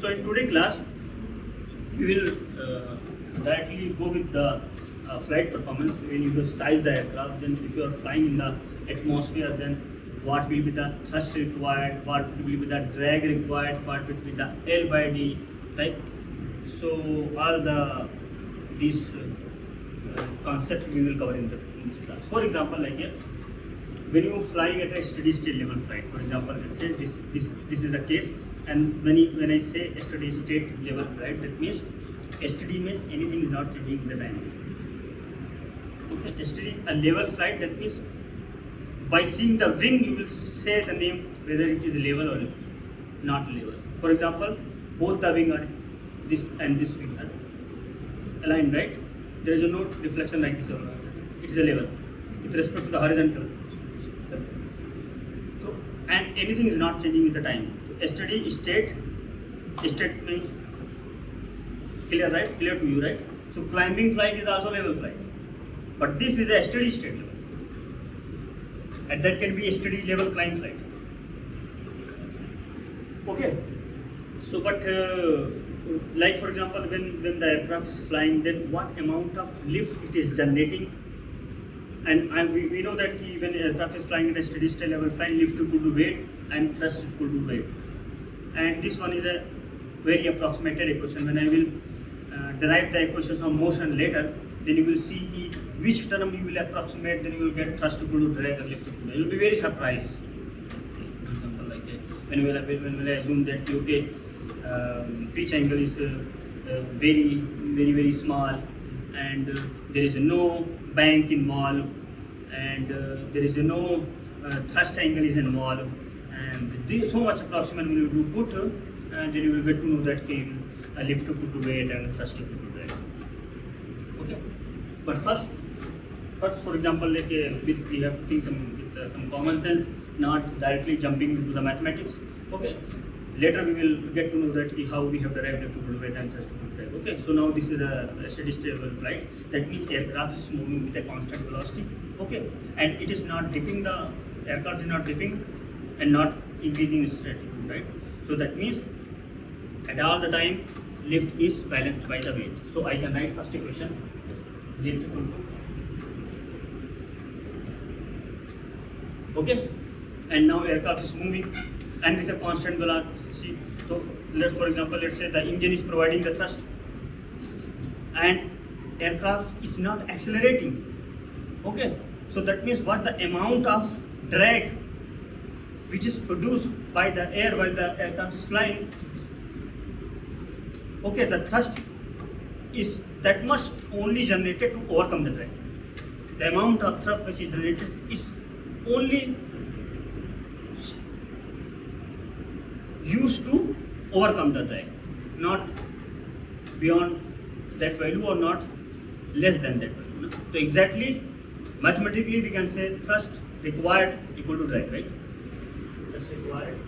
So in today's class, we will directly go with the flight performance. When you size the aircraft, then if you are flying in the atmosphere, then what will be the thrust required, what will be the drag required, what will be the L by D, right? So all these concepts we will cover in this class. For example, like here, when you flying at a steady state level flight, for example, let's say this is the case, and when I say a steady state level flight, that means steady means anything is not changing in the time. Okay, steady a level flight, that means by seeing the wing you will say the name whether it is level or not level. For example, both the wing are this and this wing are aligned, right? There is no deflection like this. It is a level with respect to the horizontal. So, and anything is not changing with the time. So, steady state means clear, right? Clear to you, right? So climbing flight is also level flight, but this is a steady state level, and that can be a steady level climb flight. Okay. So, but like for example, when the aircraft is flying, then what amount of lift it is generating, and we know that when aircraft is flying at a steady state level flight, lift equal to weight and thrust equal to weight, and this one is a very approximated equation. When I will derive the equations of motion later, then you will see which term you will approximate, then you will get thrust equal to drag and lift equal to. You will be very surprised. For example, like when we assume that okay, pitch angle is very small, and there is no bank involved, and there is no thrust angle is involved, and so much approximation will you put, and then you will get to know that lift equal to weight and thrust equal to drag. Okay, but first for example, like we have to think some common sense, not directly jumping into the mathematics. Okay, later we will get to know that how we have derived lift equal to weight and thrust equal to drag. Okay, so now this is a steady state level flight. That means aircraft is moving with a constant velocity. Okay, and it is not dipping, the aircraft is not dipping and not increasing its altitude, right? So that means at all the time lift is balanced by the weight. So I can write first equation, lift equal to, okay, and now aircraft is moving and with a constant velocity. So for example, let's say the engine is providing the thrust and aircraft is not accelerating. Okay, so that means what the amount of drag which is produced by the air while the aircraft is flying, okay, the thrust is that much only generated to overcome the drag. The amount of thrust which is generated is only used to overcome the drag, not beyond that value or not less than that value. So exactly mathematically we can say thrust required equal to drag, right? Thrust required.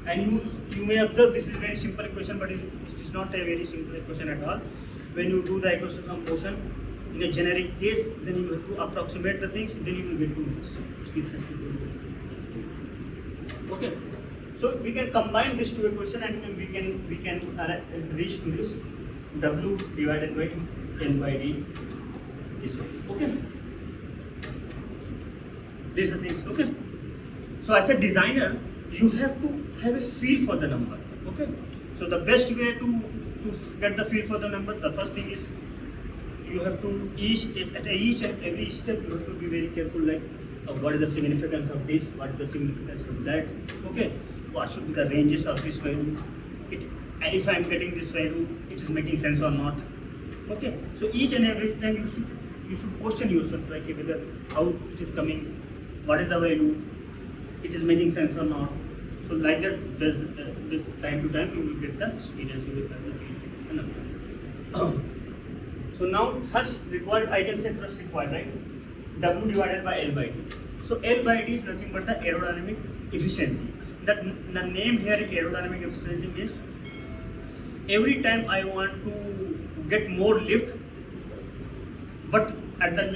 And you may observe this is very simple equation, but it is not a very simple equation at all. When you do the equation of motion in a generic case, then you have to approximate the things, then you will get to this. Okay, so we can combine these two equations and we can reach to this W divided by L by D. This way. Okay, these are things. Okay, so as a designer, you have to have a feel for the number. Okay, so the best way to get the feel for the number, the first thing is you have to at each and every step you have to be very careful, like what is the significance of this, what is the significance of that. Okay, what should be the ranges of this value, and if I am getting this value, it is making sense or not. Okay, so each and every time you should question yourself, like whether how it is coming, what is the value, it is making sense or not. So like that, this time to time you will get the experience, you will get the feel. So now thrust required, I can say thrust required, right? W divided by L by D. So L by D is nothing but the aerodynamic efficiency. The name here aerodynamic efficiency means every time I want to get more lift, but at the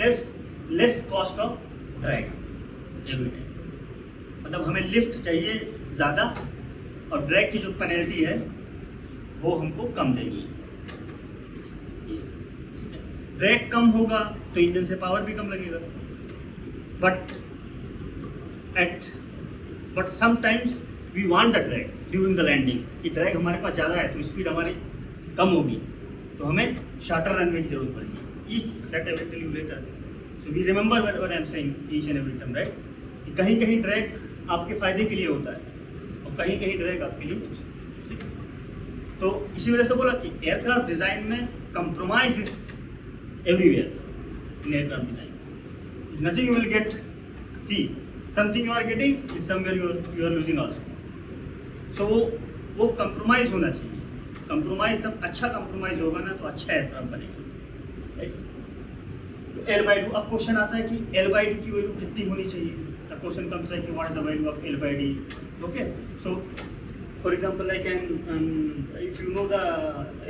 less cost of drag every time. मतलब हमें lift चाहिए ज़्यादा और drag की जो penalty है वो हमको कम देगी। ड्रैग कम होगा तो इंजन से पावर भी कम लगेगा, but sometimes we want the drag during the landing, कि ड्रैग हमारे पास ज़्यादा है तो स्पीड हमारी कम होगी, तो हमें शॉर्टर रनवे की जरूरत पड़ेगी। Each that I will tell you later, so we remember what I am saying each and every time, right? कहीं कहीं ड्रैग आपके फायदे के लिए होता है और कहीं कहीं ड्रैग आपके लिए, तो इसी वजह से बोला कि एयरक्राफ्ट डिज़ाइन में compromise is everywhere in aircraft design. Nothing you will get, see something you are getting is somewhere you are losing also. So वो कंप्रोमाइज होना चाहिए। कंप्रोमाइज सब अच्छा कंप्रोमाइज होगा ना तो अच्छा एयरक्राफ्ट बनेगा, राइट? एल बाई डी, अब क्वेश्चन आता है कि एल बाई डी की वैल्यू कितनी होनी चाहिए। The question comes like what is the value of L by D. Okay, so for example like if you know the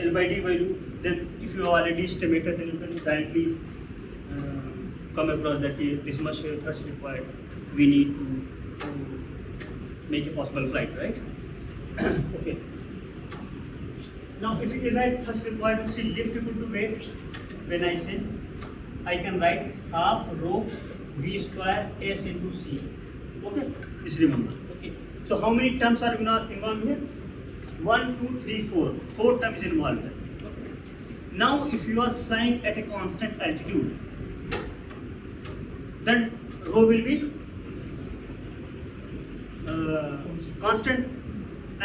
L by D value, then if you already estimated, then you can directly come across that this much thrust required we need to make a possible flight, right? Okay, now if you write thrust required to see lift equal to weight, when I say I can write half rho v square s into c. Okay, just remember. Okay, so how many terms are involved here? 1, 2, 3, 4. 4 terms is involved here. Now, if you are flying at a constant altitude, then rho will be constant.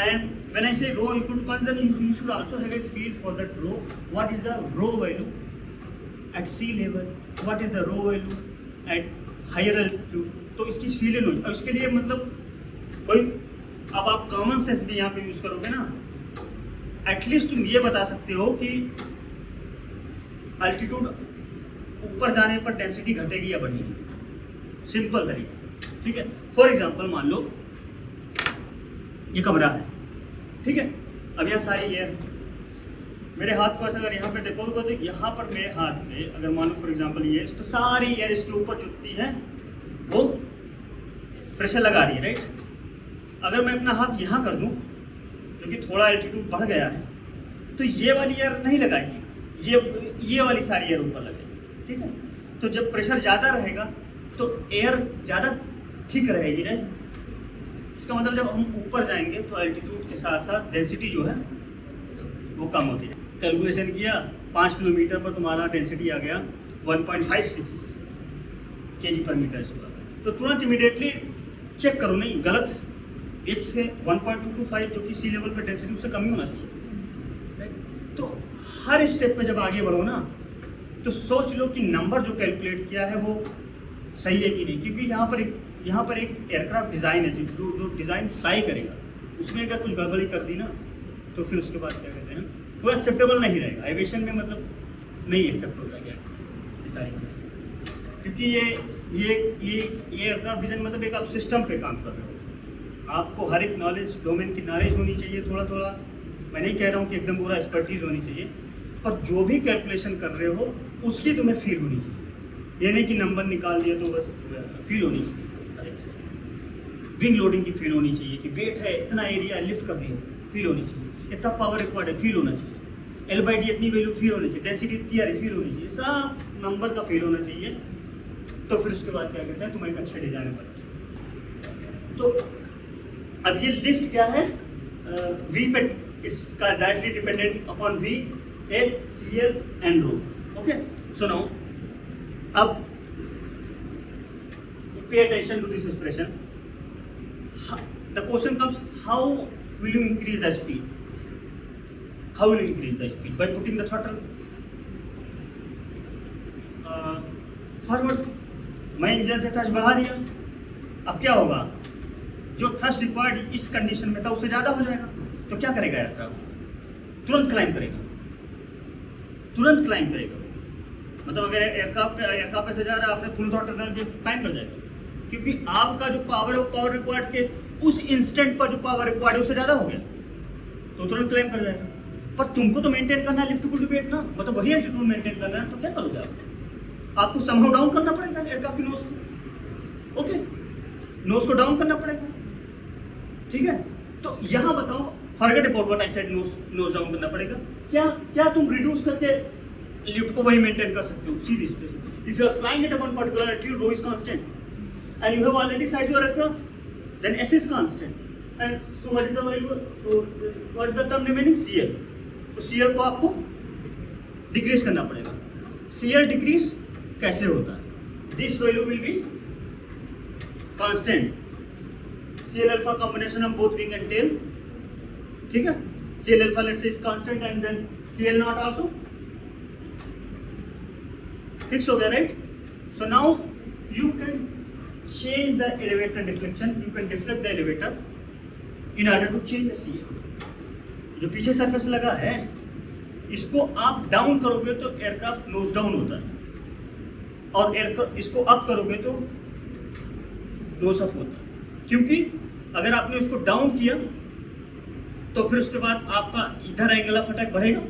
And when I say rho equal to constant, then you should also have a feel for that rho. What is the rho value at sea level? What is the rho value at higher altitude? तो इसकी feeling हो, और इसके लिए मतलब कोई, अब आप कॉमन सेंस भी यहाँ पे यूज करोगे ना, एटलीस्ट तुम ये बता सकते हो कि अल्टीट्यूड ऊपर जाने पर डेंसिटी घटेगी या बढ़ेगी। सिंपल तरीका, ठीक है? फॉर एग्जांपल मान लो ये कमरा है, ठीक है? अब यहाँ सारी एयर, मेरे हाथ को ऐसा अगर यहाँ पे देखो तो यहाँ पर मेरे हाथ में अगर मान लो फॉर एग्जांपल ये, इस पर सारी एयर इसके ऊपर जुटती है, वो प्रेशर लगा रही है, राइट? अगर मैं अपना हाथ यहाँ कर दूं, क्योंकि थोड़ा एल्टीट्यूड बढ़ गया है, तो ये वाली एयर नहीं लगाएगी, ये वाली सारी एयर ऊपर लगेगी, ठीक है? तो जब प्रेशर ज़्यादा रहेगा तो एयर ज़्यादा थिक रहेगी, राइट? इसका मतलब जब हम ऊपर जाएंगे तो एल्टीट्यूड के साथ साथ डेंसिटी जो है वो कम होती है। कैलकुलेशन किया, 5 किलोमीटर पर तुम्हारा डेंसिटी आ गया 1.56 kg/m², तो तुरंत इमीडिएटली चेक करो, नहीं गलत, एक से 1.225 जो कि सी लेवल पे डेंसिटी, उससे कम ही होना चाहिए। तो हर स्टेप पे जब आगे बढ़ो ना, तो सोच लो कि नंबर जो कैलकुलेट किया है वो सही है कि नहीं, क्योंकि यहाँ पर एक एयरक्राफ्ट डिज़ाइन है जो डिज़ाइन फ्लाई करेगा, उसमें अगर कुछ गड़बड़ी कर दी ना तो फिर उसके बाद क्या कहते हैं, वो एक्सेप्टेबल नहीं रहेगा। एविएशन में मतलब नहीं एक्सेप्ट होता क्या डिज़ाइन, क्योंकि ये एयरक्राफ्ट डिज़ाइन मतलब एक आप सिस्टम पे काम कर रहे हो, आपको हर एक नॉलेज, डोमेन की नॉलेज होनी चाहिए, थोड़ा थोड़ा, मैं नहीं कह रहा हूँ कि एकदम पूरा एक्सपर्टीज होनी चाहिए, पर जो भी कैलकुलेशन कर रहे हो उसकी तुम्हें फील होनी चाहिए। ये नहीं कि नंबर निकाल दिया तो बस, फील होनी चाहिए, विंग लोडिंग की फील होनी चाहिए कि वेट है, इतना एरिया लिफ्ट कर दिया, फील होनी चाहिए, इतना पावर रिक्वायर्ड है, फील होना चाहिए, L/D इतनी वैल्यू फील होनी चाहिए, डेंसिटी इतनी आ रही फील होनी चाहिए, सब नंबर का फील होना चाहिए। तो फिर उसके बाद क्या कहते हैं, तुम्हें एक अच्छे डिजाइन पर। तो अब ये लिफ्ट क्या है, V पे इसका directly dependent upon V, S, CL and rho. Okay, so now अब pay attention to this expression. The question comes, how will you increase the speed? How will you increase the speed? By putting the throttle forward. मैं engine से thrust बढ़ा दिया, अब क्या होगा, जो thrust required इस कंडीशन में था उससे ज़्यादा हो जाएगा, तो क्या करेगा एयरक्राफ्ट? तुरंत क्लाइंब करेगा, तुरंत क्लाइंब करेगा। मतलब अगर एयरक्राफ्ट ऐसे जा रहा है, आपने फुल थ्रॉटल डाल दिया, क्लाइंब कर जाएगा, क्योंकि आपका जो पावर है वो पावर रिक्वायर्ड के उस इंस्टेंट पर जो पावर रिक्वायर्ड है उससे ज़्यादा हो गया, तो तुरंत क्लाइंब कर जाएगा। पर तुमको तो मेंटेन करना है लिफ्ट इक्वल टू वेट ना, मतलब वही एल्टीट्यूड मेंटेन करना है, तो क्या करोगे आप? आपको समहाउ डाउन करना पड़ेगा एयरक्राफ्ट की नोज को। ओके, नोज को डाउन करना पड़ेगा, ठीक है। तो यहाँ बताओ, forget about what I said, nose down करना पड़ेगा। क्या तुम रिड्यूस करके लिफ्ट को वही मेंटेन कर सकते हो? See this place, if you are flying at one particular altitude, rho is constant and you have already size your aircraft, then S is constant and so what is the value, so what is the term remaining, CL. तो CL को आपको decrease करना पड़ेगा। CL decrease कैसे होता है? This value will be constant, CL alpha combination of both wing and tail, ठीक है। CL alpha let's say is constant and then CL naught also fix हो गया, right? So now you can change the elevator deflection, you can deflect the elevator in order to change the CL। जो पीछे surface लगा है इसको आप down करोगे तो एयरक्राफ्ट नोज डाउन होता है, और एयरक्राफ्ट इसको अप करोगे तो नोज अप होता है। क्योंकि अगर आपने उसको डाउन किया तो फिर उसके बाद आपका इधर एंगल ऑफ अटैक बढ़ेगा,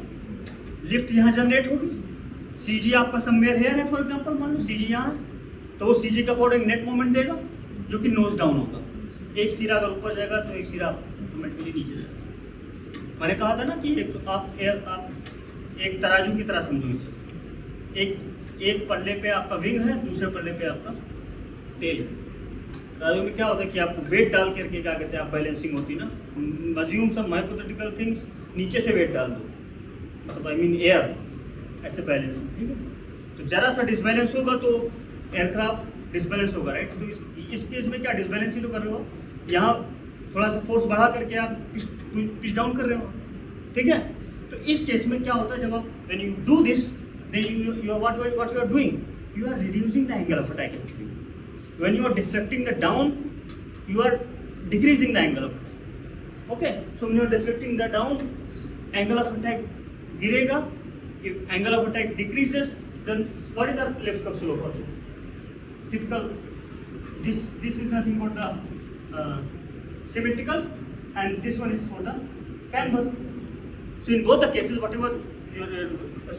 लिफ्ट यहाँ जनरेट होगी, सीजी आपका समवेयर हेयर है फॉर एग्जांपल, मान लो सीजी यहाँ है, तो वो सीजी का अकॉर्डिंग नेट मोमेंट देगा जो कि नोज डाउन होगा। एक सिरा अगर ऊपर जाएगा तो एक सिरा ऑटोमेटिकली नीचे जाएगा। मैंने कहा था ना कि आप एक तराजू की तरह समझो इसे, एक पल्ले पे आपका विंग है, दूसरे पल्ले पे आपका टेल है। तराजू में क्या होता है कि आपको वेट डाल करके क्या कहते हैं, आप बैलेंसिंग होती है ना, अज्यूम सम हाइपोथेटिकल थिंग्स, नीचे से वेट डाल दो, मतलब आई मीन एयर, ऐसे बैलेंसिंग, ठीक है। तो जरा सा डिसबैलेंस होगा तो एयरक्राफ्ट डिसबैलेंस होगा, राइट। तो इस केस में क्या डिसबैलेंस ही तो कर रहे हो, यहाँ थोड़ा सा फोर्स बढ़ा करके आप पिच डाउन कर रहे हो, ठीक है। तो इस केस में क्या होता है, जब आप when you do this then you are what you are doing, you are reducing the angle of attack actually. When you are deflecting the down, you are decreasing the angle of attack, okay। So when you are deflecting the down, angle of attack गिरेगा, if angle of attack decreases then what is the lift curve slope also? Typical, this is nothing but the symmetrical and this one is for the camber. So in both the cases, whatever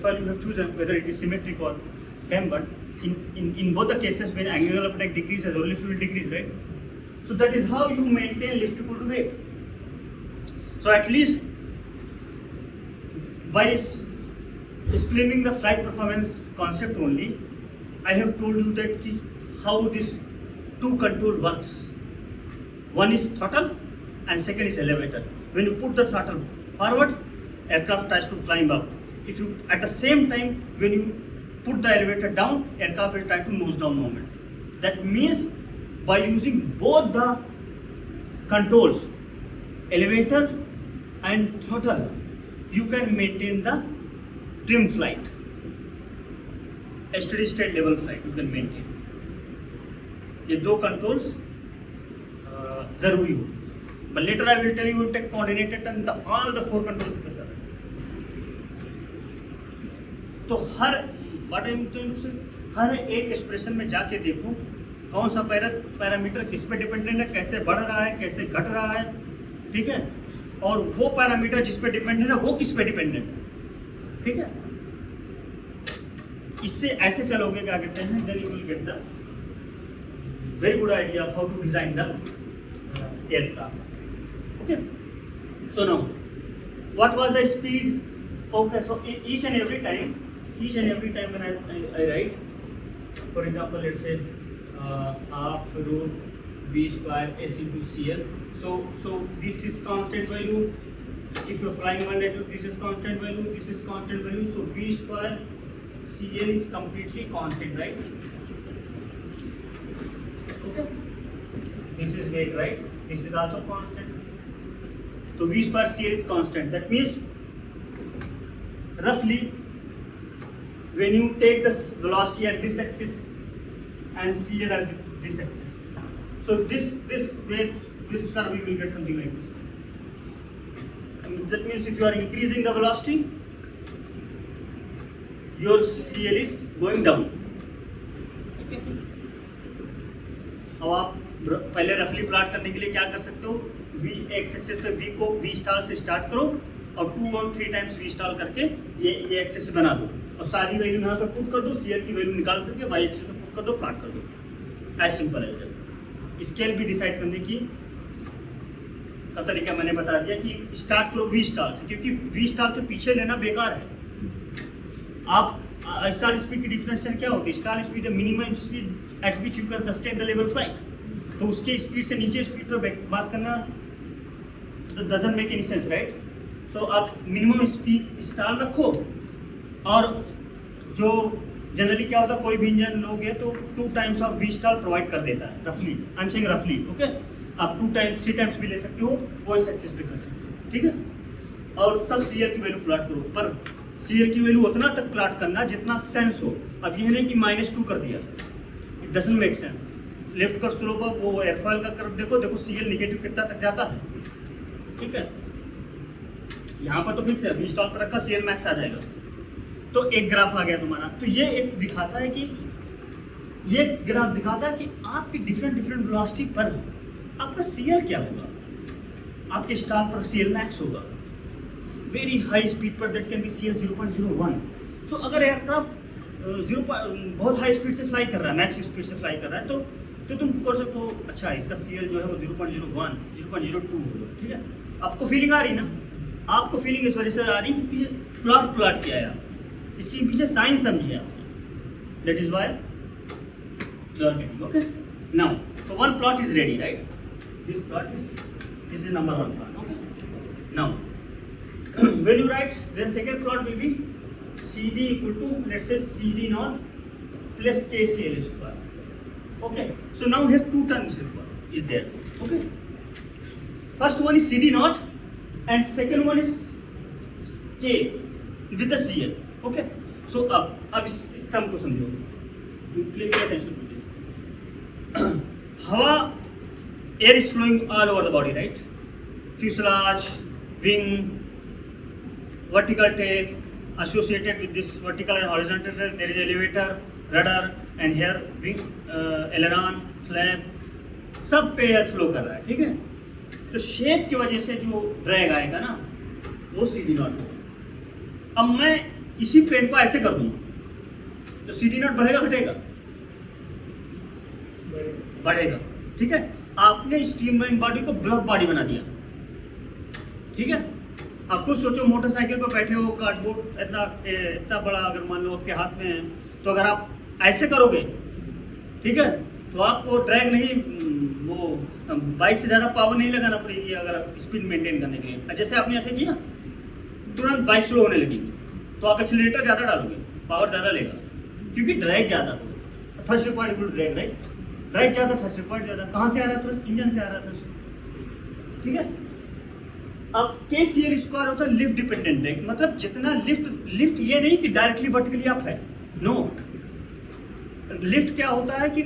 file you have chosen, whether it is symmetric or cambered, in both the cases when angle of attack decreases or lift will decrease, right? So that is how you maintain lift equal to weight. So at least by explaining the flight performance concept only, I have told you that how this two control works. One is throttle and second is elevator. When you put the throttle forward, aircraft tries to climb up. If you at the same time when you put the elevator down, aircraft will try to nose down moment. That means by using both the controls, elevator and throttle, you can maintain the trim flight, a steady state level flight you can maintain. ये दो controls जरूरी होते हैं, but later I will tell you take coordinated and all the four controls के साथ। तो हर एक expression में जाके देखो कौन सा पैरामीटर किस पे डिपेंडेंट है, कैसे बढ़ रहा है, कैसे घट रहा है, ठीक है, और वो पैरामीटर जिस पे डिपेंडेंट है वो किस पे डिपेंडेंट है, ठीक है। इससे ऐसे चलोगे क्या कहते हैं, then you will get the very good idea of how to design the aircraft, okay. So now what was the speed, okay, so each and every time when I write, for example, let's say half root v square s into cl, so this is constant value. If you're flying one day, this is constant value, this is constant value, so v square cl is completely constant, right? Okay, this is weight, right? This is also constant, so v square cl is constant. That means roughly when you take the velocity at this axis and CL at this axis, so this weight, this curve you will get something like this. And that means if you are increasing the velocity, your CL is going down, okay? अब आप पहले रफली plot करने के लिए क्या कर सकते हो, v एक्स एक्सिस पे v को v स्टार से स्टार्ट करो और 2 और 3 टाइम्स वी इंस्टॉल करके ये एक्सेस बना दो और सारी वैल्यू यहाँ पर पुट कर दो, सीएल की वैल्यू निकाल करके वाई एक्सेस में पुट कर दो, प्लॉट कर दो, एज सिंपल है। स्केल भी डिसाइड करने की का तरीका मैंने बता दिया कि स्टार्ट करो वी स्टार से, क्योंकि वी स्टार के पीछे लेना बेकार है। आप स्टार स्पीड की डिफरेंशिएशन क्या होती है? स्टार स्पीड है minimum speed at which you can sustain the level flight. तो उसके स्पीड से नीचे स्पीड पर बात करना doesn't make any sense, right? So आप मिनिमम स्पीड स्टार रखो, और जो जनरली क्या होता है कोई भी इंजन लोगे तो 2 times of we star provide कर देता है, रफली, आई एम सेइंग रफली, ओके? आप 2 टाइम्स 3 टाइम्स भी ले सकते हो, वो सक्सेस भी कर सकते हो, ठीक है? और सब सीएल की वैल्यू प्लॉट करो, पर सीएल की वैल्यू उतना तक प्लॉट करना जितना सेंस हो। अब यह नहीं कि -2 कर दिया, it doesn't make sense. Left कर स्लोप ऑफ वो एयरफॉइल का कर्व देखो सीएल निगेटिव कितना तक जाता है, ठीक है? यहाँ पर तो फिक्स है, वी स्टॉल पर रखा सीएल मैक्स आ जाएगा। तो एक ग्राफ आ गया तुम्हारा। तो ये एक दिखाता है कि ये ग्राफ दिखाता है कि आपकी डिफरेंट वेलोसिटी पर आपका सीएल क्या होगा। आपके स्टार पर सीएल मैक्स होगा, वेरी हाई स्पीड पर दैट कैन बी सीएल 0.01। सो अगर एयरक्राफ्ट बहुत हाई स्पीड से फ्लाई कर रहा है, मैक्स स्पीड से फ्लाई कर रहा है, तो तुम कर सकते हो अच्छा इसका सीएल जो है वो 0.01 0.02 होगा, ठीक है? आपको फीलिंग आ रही ना? आपको फीलिंग इस वजह से आ रही कि प्लॉट किया है, इसके पीछे साइंस समझिए आप, that is why you are getting, okay? Now so one plot is ready, right? This plot is number 1 plot, okay? Now when you write, then second plot will be CD equal to, let's say, CD naught plus KCL square. Okay, so now here 2 terms is there, okay? First one is CD naught and second one is K with the CL, okay? So अब इस term को समझो, pay attention to it. हवा, air is flowing all over the body, right? Fuselage, wing, vertical tail, associated with this vertical and horizontal tail there is elevator, rudder and here wing, aileron, flap, सब पे air flow कर रहा है, ठीक है? तो shape की वजह से जो ड्रैग आएगा ना वो CD नॉट होगा। अब मैं इसी प्लेन को ऐसे कर दूँ तो CD नॉट बढ़ेगा घटेगा? बढ़ेगा, ठीक है? आपने स्ट्रीमलाइन बॉडी को ब्लॉक बॉडी बना दिया, ठीक है? आप खुद सोचो, मोटरसाइकिल पर बैठे हो, कार्डबोर्ड इतना बड़ा अगर मान लो आपके हाथ में है, तो अगर आप ऐसे करोगे, ठीक है, तो आपको ड्रैग नहीं, वो बाइक से ज़्यादा पावर नहीं लगाना पड़ेगी अगर स्पीड मेंटेन करने के लिए। जैसे आपने ऐसे किया तुरंत बाइक स्लो होने लगेगी, तो आप एक्सीलरेटर ज़्यादा डालोगे, पावर ज़्यादा लेगा, क्योंकि ड्रैग ज़्यादा होगा। Thrust required equal drag, right? Drag ज़्यादा, थ्रस्ट रिक्वायर्ड ज़्यादा। कहाँ से आ रहा था? इंजन से आ रहा था, ठीक है? अब KCL स्क्वायर होता है लिफ्ट डिपेंडेंट ड्रैग, मतलब जितना लिफ्ट ये नहीं कि डायरेक्टली वर्टिकली अप है, नो। लिफ्ट क्या होता है कि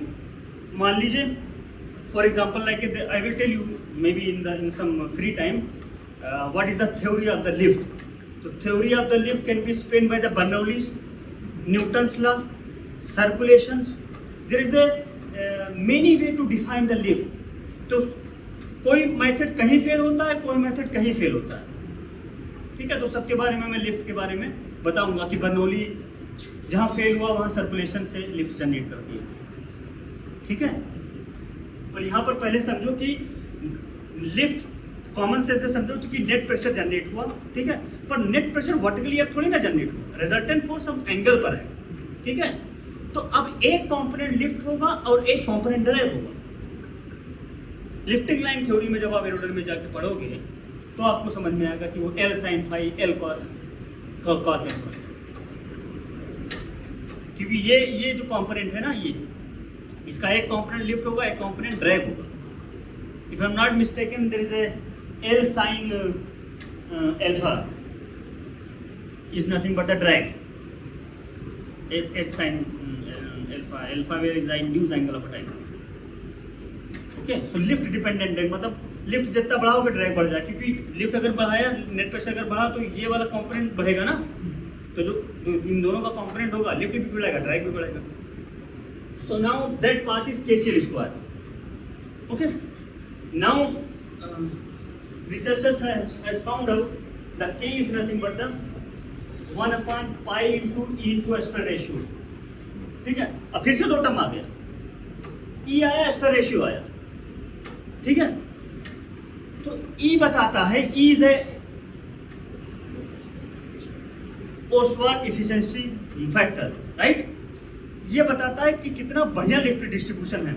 मान लीजिए for example like I will tell you maybe in some free time what is the theory of the lift. तो theory of the lift can be explained by the Bernoulli's, Newton's law, circulations. There is a many way to define the lift. तो कोई method कहीं fail होता है, कोई method कहीं fail होता है, ठीक है? तो सबके बारे में मैं लिफ्ट के बारे में बताऊंगा कि बर्नौली जहाँ फेल हुआ वहाँ सर्कुलेशन से लिफ्ट जनरेट करती है, ठीक है? और यहाँ पर पहले समझो कि लिफ्ट कॉमन सेंस से समझो तो कि नेट प्रेशर जनरेट हुआ, ठीक है? पर नेट प्रेशर वर्टिकली अब थोड़ी ना जनरेट हुआ, रिजल्टेंट फोर्स हम एंगल पर है, ठीक है? तो अब एक कंपोनेंट लिफ्ट होगा और एक कंपोनेंट ड्रैग होगा। लिफ्टिंग लाइन थ्योरी में जब आप एरोड्राम में जाके पढ़ोगे तो आपको समझ में आएगा कि वो L sin phi L cos L, क्योंकि ये जो कंपोनेंट है ना, ये इसका एक कंपोनेंट लिफ्ट होगा, एक कंपोनेंट ड्रैग होगा। If I am not mistaken there is a L sin alpha is nothing but the drag. H sin alpha where is the induced angle of a type. Okay, so lift dependent drag मतलब lift जितना बढ़ाओगे drag बढ़ जाए, क्योंकि lift अगर बढ़ाया, net pressure अगर बढ़ा तो ये वाला कंपोनेंट बढ़ेगा ना, तो जो इन दोनों का कंपोनेंट होगा लिफ्ट भी बढ़ेगा, ड्रैग भी बढ़ेगा। So now that part is KCL square, okay? Now researchers has found out the K is nothing but the 1/pi into E into aspect ratio, ठीक है? अब फिर से 2 टर्म आ गया, E आया, एस्पेक्ट रेशियो आया, ठीक है। तो ई बताता है, E is a Oswald efficiency factor, right. ये बताता है कि कितना बढ़िया लिफ्ट डिस्ट्रीब्यूशन है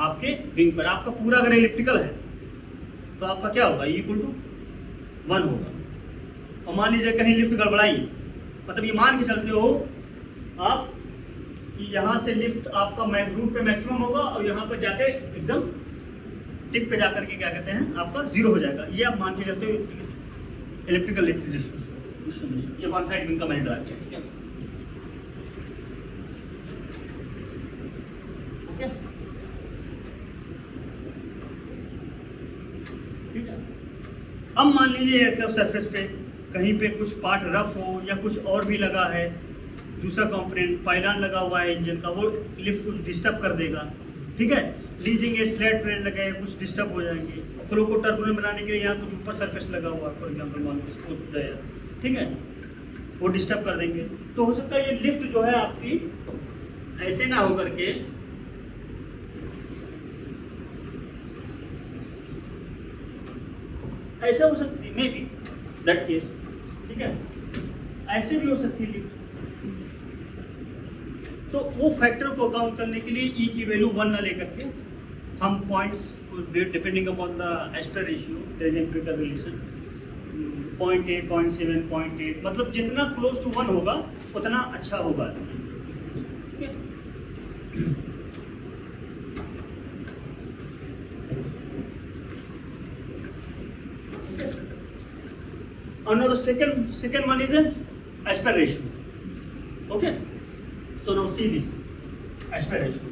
आपके विंग पर। आपका पूरा अगर इलिप्टिकल है तो आपका क्या होगा, इक्वल टू 1 होगा। और मान लीजिए कहीं लिफ्ट गड़बड़ाई, मतलब ये मान के चलते हो आप कि यहाँ से लिफ्ट आपका रूट पे मैक्सिमम होगा और यहाँ पर जाके एकदम टिप पे जाकर के क्या कहते हैं आपका 0 हो जाएगा। ये आप मान के चलते हो इलेक्ट्रिकल लिफ्ट डिस्ट्रीब्यूशन। ये वन साइड विंग का मैंने ड्रा किया, ठीक है। ओके, ठीक है। अब मान लीजिए एयरक्राफ्ट सरफेस पे कहीं पे कुछ पार्ट रफ हो या कुछ और भी लगा है, दूसरा कंपोनेंट पाइलान लगा हुआ है इंजन का, वो लिफ्ट कुछ डिस्टर्ब कर देगा, ठीक है। लीजिंग स्लैट फ्रेम लगे हैं, कुछ डिस्टर्ब हो जाएंगे। फ्लो को टर्बुलेंट बनाने के लिए यहाँ कुछ ऊपर सरफेस लगा हुआ है, फॉर एग्जांपल मान लो एक्सपोज टू द एयर, ठीक है, वो डिस्टर्ब कर देंगे। तो हो सकता है ये लिफ्ट जो है आपकी ऐसे ना हो करके ऐसा हो सकती है, मे बी दैट केस, ठीक है, ऐसे भी हो सकती है लिफ्ट। तो वो फैक्टर को अकाउंट करने के लिए ई की वैल्यू 1 ना लेकर के हम points depending upon the aspect ratio, there is empirical relation 0.8, 0.7, 0.8, मतलब जितना क्लोज टू 1 होगा उतना अच्छा होगा, ठीक है। And the second one is an aspect ratio. Okay. So now see this aspect ratio.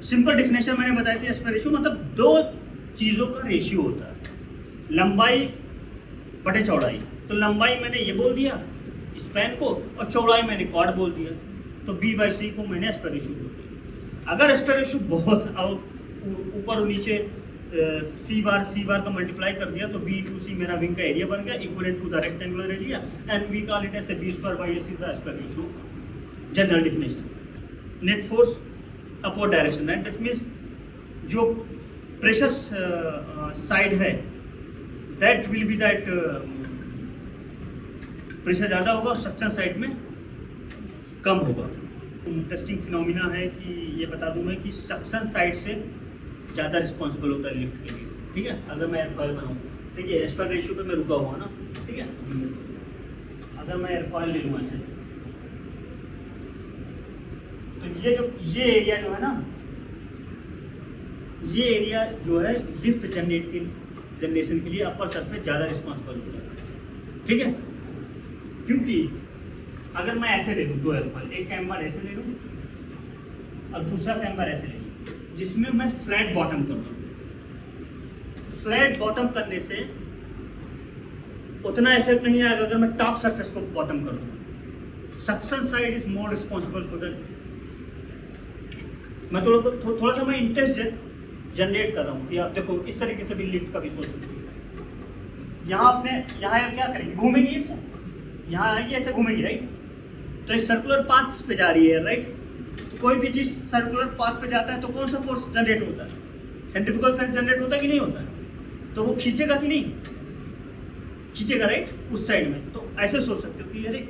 Simple definition मैंने बताई थी। एस्पेक्ट रेशियो मतलब दो चीजों का रेशियो होता है, लंबाई बटे चौड़ाई। तो लंबाई मैंने ये बोल दिया स्पैन को, और चौड़ाई मैंने कॉर्ड बोल दिया, तो B/C को मैंने एस्पेक्ट रेशियो बोल दिया। अगर एस्पेक्ट रेशियो बहुत ऊपर और नीचे C बार का मल्टीप्लाई कर दिया तो B/C मेरा विंग का एरिया बन गया, equivalent to the rectangular area, and we call it as B²/AC the aspect ratio. General definition. Net force upward direction, right, that means जो प्रेशर साइड है that will be that pressure ज़्यादा होगा और suction side में कम होगा। Interesting phenomena है कि ये बता दूं मैं कि सक्शन साइड से ज़्यादा रिस्पॉन्सिबल होता है लिफ्ट के लिए, ठीक है। अगर मैं एयरफॉयल बनाऊँ, देखिए एस्पेक्ट रेशियो पे मैं रुका हुआ ना, ठीक है। अगर मैं एयरफॉयल ले लूँ ऐसे, तो ये एरिया जो है ना, ये एरिया जो है लिफ्ट जनरेशन के लिए अपर सरफेस ज़्यादा रिस्पॉन्सिबल होता है, ठीक है। क्योंकि अगर मैं ऐसे ले लूँ दो एयरफॉयल, एक कैम्बर ऐसे ले लूँ और दूसरा कैम्बर ऐसे ले लूँ, जिसमें मैं फ्लैट बॉटम कर दूँ, फ्लैट बॉटम करने से उतना इफेक्ट नहीं आएगा अगर मैं टॉप सरफेस को बॉटम कर दूँ। Suction side is more responsible for the, मैं थोड़ा सा मैं इंटरेस्ट जनरेट कर रहा हूँ कि आप देखो इस तरीके से भी लिफ्ट का भी सोच सकते हैं। यहाँ आपने यहाँ क्या करेंगे, घूमेंगी ऐसे, यहाँ आएगी ऐसे घूमेंगी, राइट। तो इस सर्कुलर पाथ पे जा रही है, राइट। तो कोई भी चीज़ सर्कुलर पाथ पे जाता है तो कौन सा फोर्स जनरेट होता है, सेंट्रीफ्यूगल फोर्स जनरेट होता है कि नहीं होता है। तो वो खींचेगा कि नहीं खींचेगा, राइट, उस साइड में। तो ऐसे सोच सकते हो कि अरे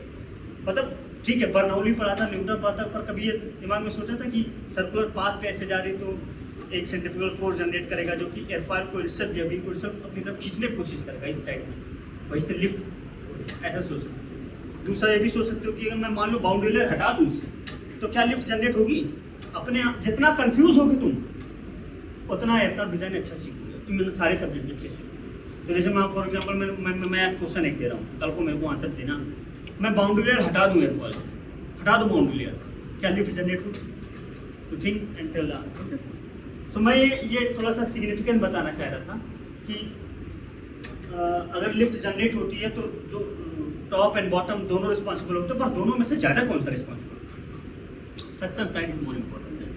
मतलब ठीक है, बर्नौली पढ़ा था, न्यूटन पढ़ा था, पर कभी ये दिमाग में सोचा था कि सर्कुलर पाथ पे ऐसे जा रही तो एक सेंट्रीफ्यूगल फोर्स जनरेट करेगा जो कि एयरफॉयल को रिसर्व या विंग को रिसर्व अपनी तरफ खींचने की कोशिश करेगा इस साइड में, वहीं से लिफ्ट, ऐसा सोच सकते हो। दूसरा ये भी सोच सकते हो कि अगर मैं मान लो बाउंड्री लेयर हटा दूँ इससे तो क्या लिफ्ट जनरेट होगी अपने आप। जितना कंफ्यूज होगे तुम उतना एयरक्राफ्ट डिजाइन अच्छा सीखोगे, तुम सारे सब्जेक्ट अच्छे सीखोगे। तो जैसे मैं फॉर एग्जाम्पल मैं आज क्वेश्चन एक दे रहा हूँ, कल को मेरे को आंसर देना, मैं बाउंड्री लेयर हटा दूँ, एयरफॉयल हटा दूँ बाउंड्री लेयर, क्या लिफ्ट जनरेट हो, to think and tell the answer. तो मैं ये थोड़ा सा सिग्निफिकेंट बताना चाह रहा था कि अगर लिफ्ट जनरेट होती है तो टॉप एंड बॉटम दोनों रिस्पॉन्सिबल होते हैं, पर दोनों में से ज़्यादा कौन सा responsible, suction side is more important है।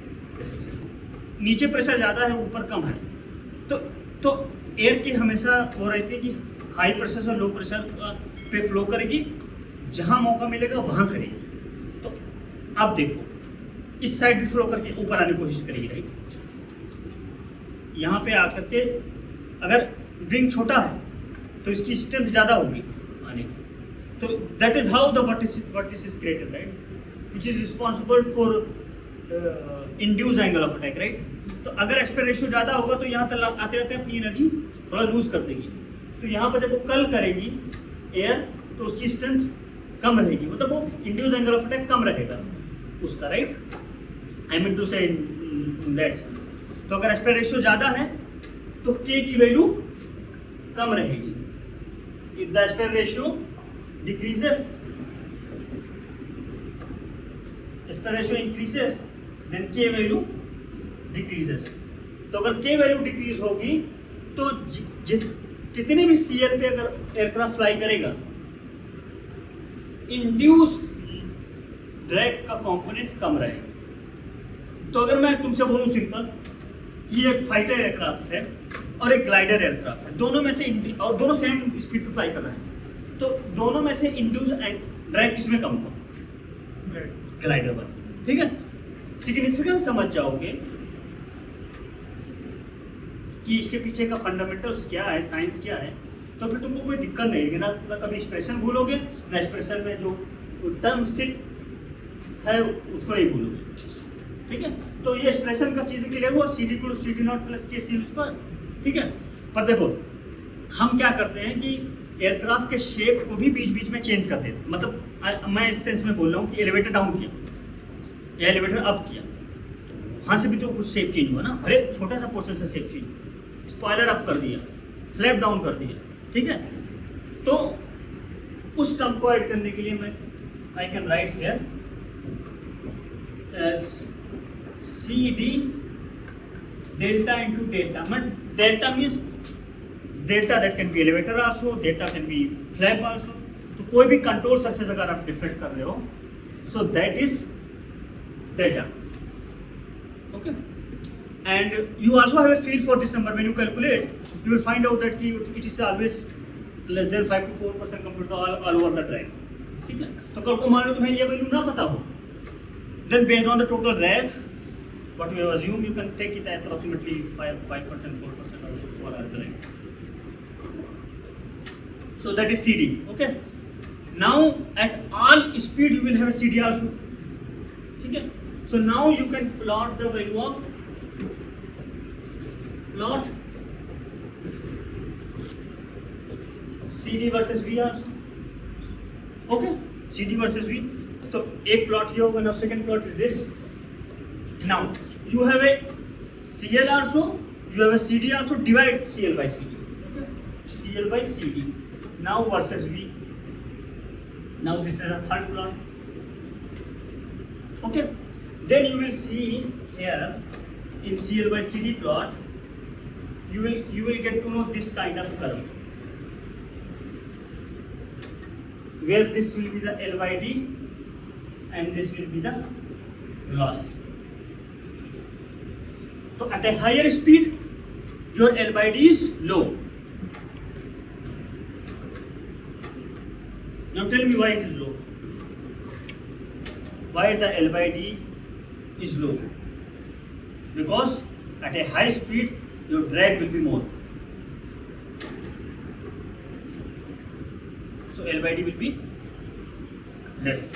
नीचे प्रेशर ज़्यादा है, ऊपर कम है, तो एयर की हमेशा वो रहती है कि हाई प्रेशर से लो प्रेशर पे फ्लो करेगी, जहाँ मौका मिलेगा वहाँ करेगी। तो अब देखो इस साइड भी फ्लो करके ऊपर आने की कोशिश करेगी, राइट। यहाँ पे आकर के अगर विंग छोटा है तो इसकी स्ट्रेंथ ज़्यादा होगी आने की. तो that is how the vortex is created, right, which is responsible for induce angle of attack, right. तो अगर एस्पेक्ट रेशियो ज़्यादा होगा तो यहाँ तक आते आते अपनी एनर्जी थोड़ा लूज कर देगी. तो यहाँ पर जब वो कल करेगी एयर तो उसकी स्ट्रेंथ कम रहेगी, मतलब वो इंड्यूस एंगल ऑफ अटैक कम रहेगा उसका, right. I mean to say that. तो अगर एस्पेक्ट रेशियो ज़्यादा है तो के की वैल्यू कम रहेगी. If the aspect ratio decreases, aspect ratio increases, then K value decreases. तो अगर के वैल्यू डिक्रीज होगी तो कितने भी सीएल पे अगर एयरक्राफ्ट फ्लाई करेगा, इंड्यूस ड्रैग का कंपोनेंट कम रहेगा. तो अगर मैं तुमसे बोलूं सिंपल, ये एक फाइटर एयरक्राफ्ट है और एक ग्लाइडर एयरक्राफ्ट है, दोनों में से और दोनों सेम स्पीड पे फ्लाई कर रहे हैं, तो दोनों में से इंड्यूस ड्रैग किसमें कम होगा? ग्लाइडर पर. ठीक है, सिग्निफिकेंस समझ जाओगे कि इसके पीछे का फंडामेंटल्स क्या है, साइंस क्या है, तो फिर तुमको कोई दिक्कत नहीं है ना. कभी एक्सप्रेशन भूलोगे ना, एक्सप्रेशन में जो टर्म सिट है उसको नहीं भूलोगे. ठीक है, तो ये एक्सप्रेशन का चीज़ क्लियर हुआ. C D to C D naught plus K C पर. ठीक है, पर देखो हम क्या करते हैं कि एयरक्राफ्ट के शेप को भी बीच बीच में चेंज कर देते. मतलब मैं इस सेंस में बोल रहा हूँ कि एलिवेटर डाउन किया या एलिवेटर अप किया, वहाँ से भी तो कुछ शेप चेंज हुआ ना. हर एक छोटा सा पोर्शन से शेप चेंज. स्पॉइलर अप कर दिया, फ्लैप डाउन कर दिया. ठीक है, तो उस टर्म को ऐड करने के लिए मैं I can write here C D delta into delta. मैं delta means delta that can be elevator also, delta can be flap also. तो कोई भी कंट्रोल सरफेस अगर आप डिफरेंट कर रहे हो, so that is delta. Okay, and you also have a feel for this number. When you calculate, you will find out that it is always less than 5 to 4% compared to all over the drag. ठीक है, तो कल को मान लो तुम्हें ये value ना पता हो, then based on the total drag, what you have assumed, you can take it at approximately 5%, 4% or other drag. So that is CD. Okay. Now at all speed you will have a CD also. ठीक है, so now you can plot the value of plot CD versus V also. Okay, CD versus V. तो एक plot ये होगा. now second plot is this. now you have a CL also, you have a CD also. divide CL by CD. Okay, CL by CD. now versus V. now this is a third plot. Okay, then you will see here in CL by CD plot, you will get to know this kind of curve, where this will be the L by D and this will be the velocity. So at a higher speed, your L by D is low. Now tell me why it is low. Why the L by D is low? Because at a high speed, your drag will be more. So L by D will be less.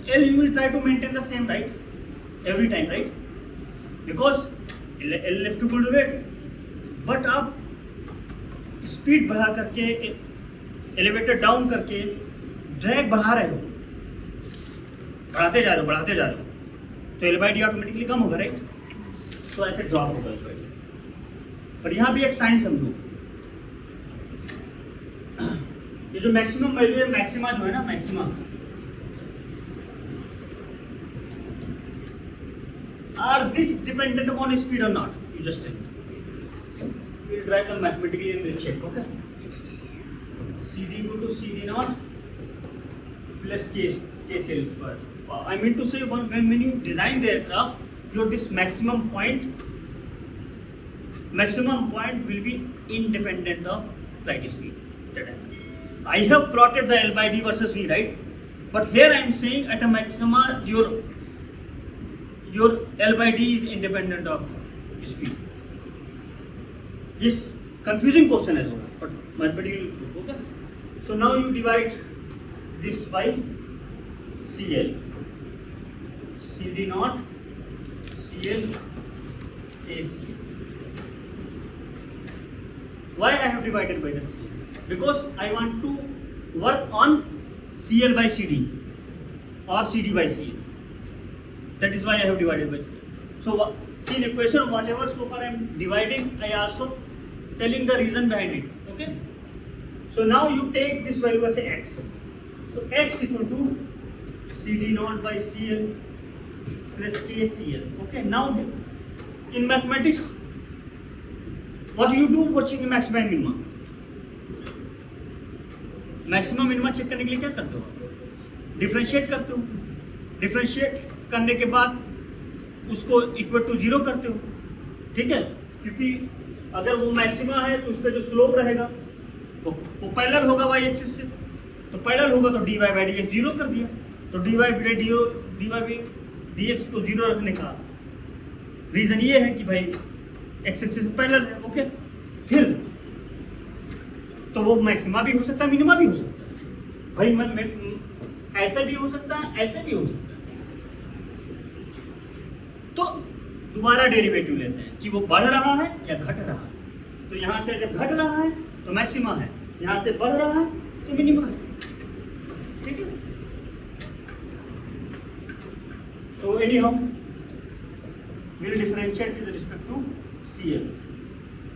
L you will try to maintain the same, right? Every time, right? Because L left to good weight. But आप speed बढ़ा करके elevator down करके drag बढ़ा रहे हो, बढ़ाते जा रहे हो, तो एल बाई डी ऑटोमेटिकली कम होगा, राइट? तो ऐसे ड्रॉप होगा एल बाई डी. पर यहाँ भी एक साइन समझो, ये जो मैक्सिमम वैल्यू है, मैक्सिमा जो है ना, maxima are this dependent upon speed or not? You just tell me. We'll drive them mathematically and we'll check. Okay. CD equal to CD naught plus KCL square. I mean to say, when you design the aircraft, your this maximum point will be independent of flight speed. I have plotted the L by D versus V, right? But here I am saying at a maxima, your L by D is independent of speed. Yes, confusing question है थोड़ा, but mathematical. Okay. So now you divide this by CL. CD naught CL KCL. Why I have divided by the CL? Because I want to work on CL by CD or CD by CL. That is why I have divided by CL. So see in equation whatever so far I am dividing, I also telling the reason behind it. Okay. So now you take this value as a x. So x equal to CD naught by CL plus KCL. Okay. Now in mathematics, what do you do watching maximum and minimum? Maximum minimum check करने के लिए क्या करते हो? Differentiate करते हो. Differentiate करने के बाद उसको इक्वल टू जीरो करते हो. ठीक है, क्योंकि अगर वो मैक्सिमा है तो उस पर जो स्लोप रहेगा वो पैरेलल होगा वाई एक्सिस से. तो पैरेलल होगा तो D Y by D X zero कर दिया. तो D Y by D X को जीरो रखने का रीजन ये है कि भाई एक्स एक्सिस से पैरेलल है. ओके. फिर तो वो मैक्सिमा भी हो सकता है, मिनिमा भी हो सकता है. भाई ऐसा भी हो सकता है, ऐसे भी हो सकता है. तो दोबारा डेरिवेटिव लेते हैं कि वो बढ़ रहा है या घट रहा है. तो यहां से अगर घट रहा है तो मैक्सिमा है, यहां से बढ़ रहा है तो मिनिमा है. ठीक है. तो any how we'll differentiate with respect to CL.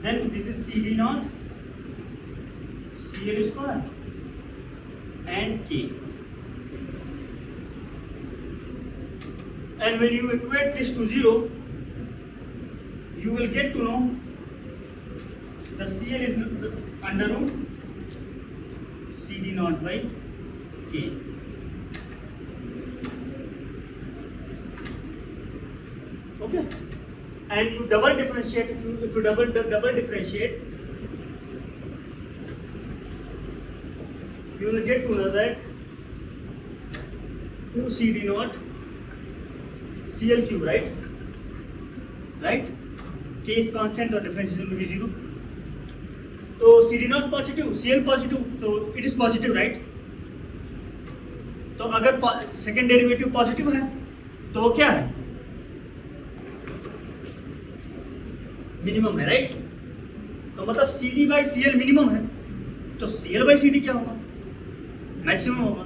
Then this is CD naught CL square and K. And when you equate this to 0, you will get to know the CL is under root CD naught by K. Okay. And you double differentiate. If you double differentiate, you will get to know that 2 CD naught CL cube, right? Right? K is constant or differentiation will be 0. So CD naught positive, CL positive, so it is positive, right? तो अगर second derivative positive है तो वो क्या है? Minimum है, right? तो मतलब CD बाई CL मिनिमम है, तो CL बाई CD क्या होगा? मैक्सिमम होगा.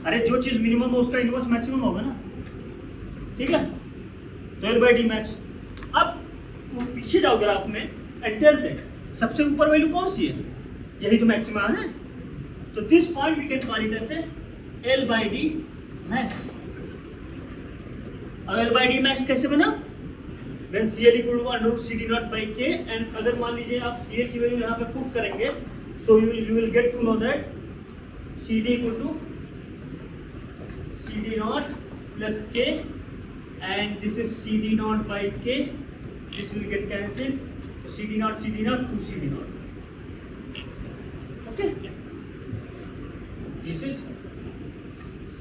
अरे जो चीज मिनिमम है उसका इनवर्स मैक्सिमम होगा ना. ठीक है. तो L बाई डी मैक्स. अब तो पीछे जाओ ग्राफ में एंड टेल दैट सबसे ऊपर वैल्यू कौन सी है? यही तो मैक्सिमा है. तो this point we can call it as L by D max. अब L बाई डी मैक्स कैसे बना? When CL equal to under root CD naught by K, and अगर मान लीजिए आप CL की वैल्यू यहाँ पे पुट करेंगे, so you will get to know that CD equal to CD naught plus K, and this is CD naught by K. This will get cancelled. So CD naught to CD naught. Okay. This is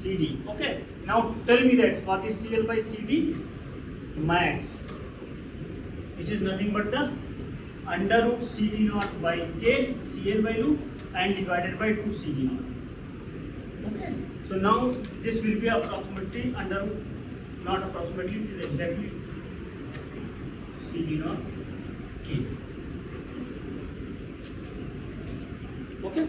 CD. Okay. Now tell me that what is CL by CD max? Which is nothing but the under root CD naught by K CL value and divided by 2 CD naught. Okay. So now this will be approximately under root, not approximately, it is exactly CD naught K. Okay.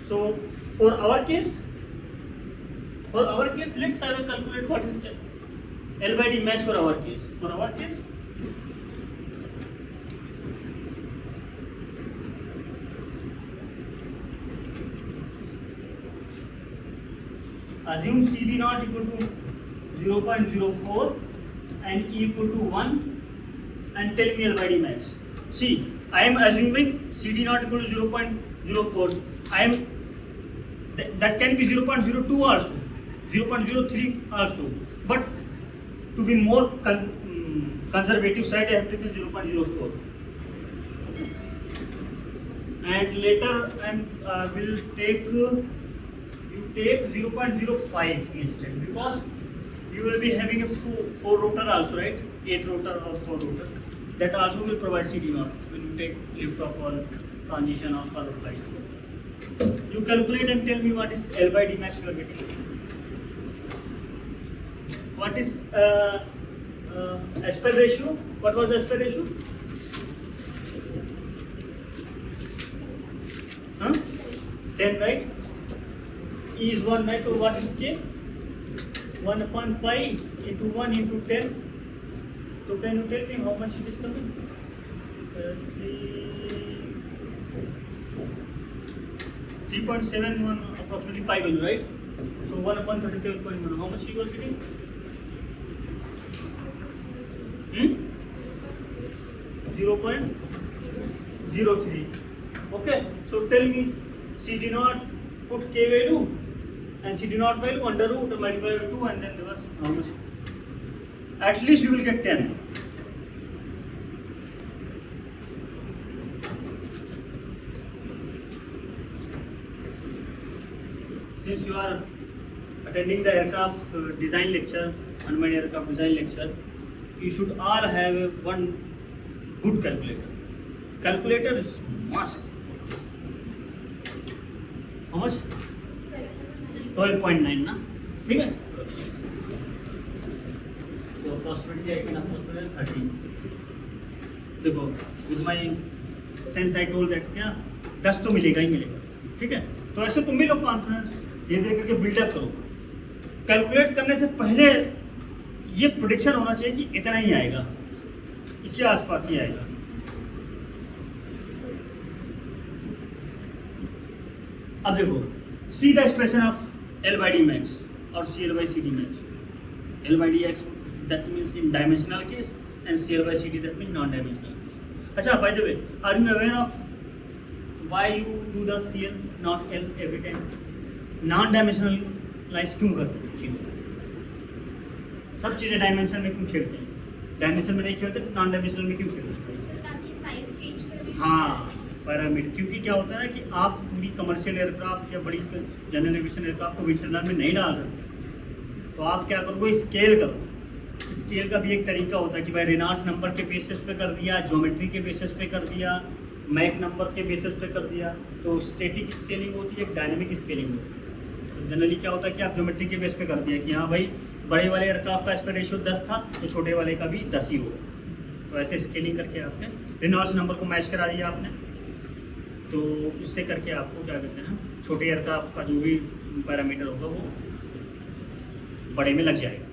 So for our case, let's have a calculate what is L by D max for our case. For our case, assume CD naught equal to 0.04 and E equal to 1 and tell me L by D max. See, I am assuming CD naught equal to 0.04. I am that can be 0.02 also, 0.03 also, but to be more conservative side I have taken 0.04. And later will take you take 0.05 instead, because you will be having a four rotor also, right? 8 rotor or 4 rotor. That also will provide CD0 when you take lift off or transition or color flight. You calculate and tell me what is L by D max you are getting. What is aspect ratio? What was the aspect ratio? Huh? 10, right? E is 1, right? So what is K? 1 upon pi into 1 into 10. So can you tell me how much it is coming? 3.71 approximately pi value, right? So 1 upon 37.1. How much you are getting? 0.03. Okay. So tell me CD0, put K value and CD0 value under root multiply by 2 and then reverse how much? At least you will get 10. Since you are attending the aircraft design lecture, unmanned aircraft design lecture, you should all have one good calculator. Calculator is must. How much? 12.9 ना, ठीक है? तो approximately I can approximate 13. देखो, with my sense I told that क्या 10 तो मिलेगा ही मिलेगा, ठीक है? तो ऐसे तुम भी लोग कॉन्फिडेंस धीरे धीरे करके बिल्डअप करो. कैलकुलेट करने से पहले ये प्रेडिक्शन होना चाहिए कि इतना ही आएगा, इसके आसपास ही आएगा. अब देखो, see the expression of L by D max or CL by CD max. L by D x that means in dimensional case and CL by CD that means non-dimensional. अच्छा, by the way, are you aware of why you do the CL not L every time? Non-dimensional lines क्यों करते हैं चीज़ें? सब चीज़ें dimension में क्यों खेलते हैं? डायमेंशन में नहीं खेलते तो नॉन डायमेंशनल में क्यों खेलते हैं? ताकि साइज चेंज करें. हाँ, पैरामीटर. क्योंकि क्या होता है ना कि आप पूरी कमर्शियल एयरक्राफ्ट या बड़ी जनरल एविएशन एयरक्राफ्ट को इंटरनल में नहीं डाल सकते. तो आप क्या करोगे? स्केल करो. स्केल का भी एक तरीका होता है कि भाई रेनॉल्ड्स नंबर के बेसिस पे कर दिया, ज्योमेट्री के बेसिस पे कर दिया, मैक नंबर के बेसिस पे कर दिया. तो स्टैटिक स्केलिंग होती है, एक डायनेमिक स्केलिंग होती है. जनरली क्या होता है कि आप ज्योमेट्री के बेस पे कर दिया कि हाँ भाई बड़े वाले एयरक्राफ्ट का एस्पेक्ट रेशियो 10 था तो छोटे वाले का भी 10 ही होगा. तो ऐसे स्केलिंग करके आपने रेनॉल्ड्स नंबर को मैच करा दिया आपने. तो इससे करके आपको क्या कहते हैं, छोटे एयरक्राफ्ट का जो भी पैरामीटर होगा वो बड़े में लग जाएगा.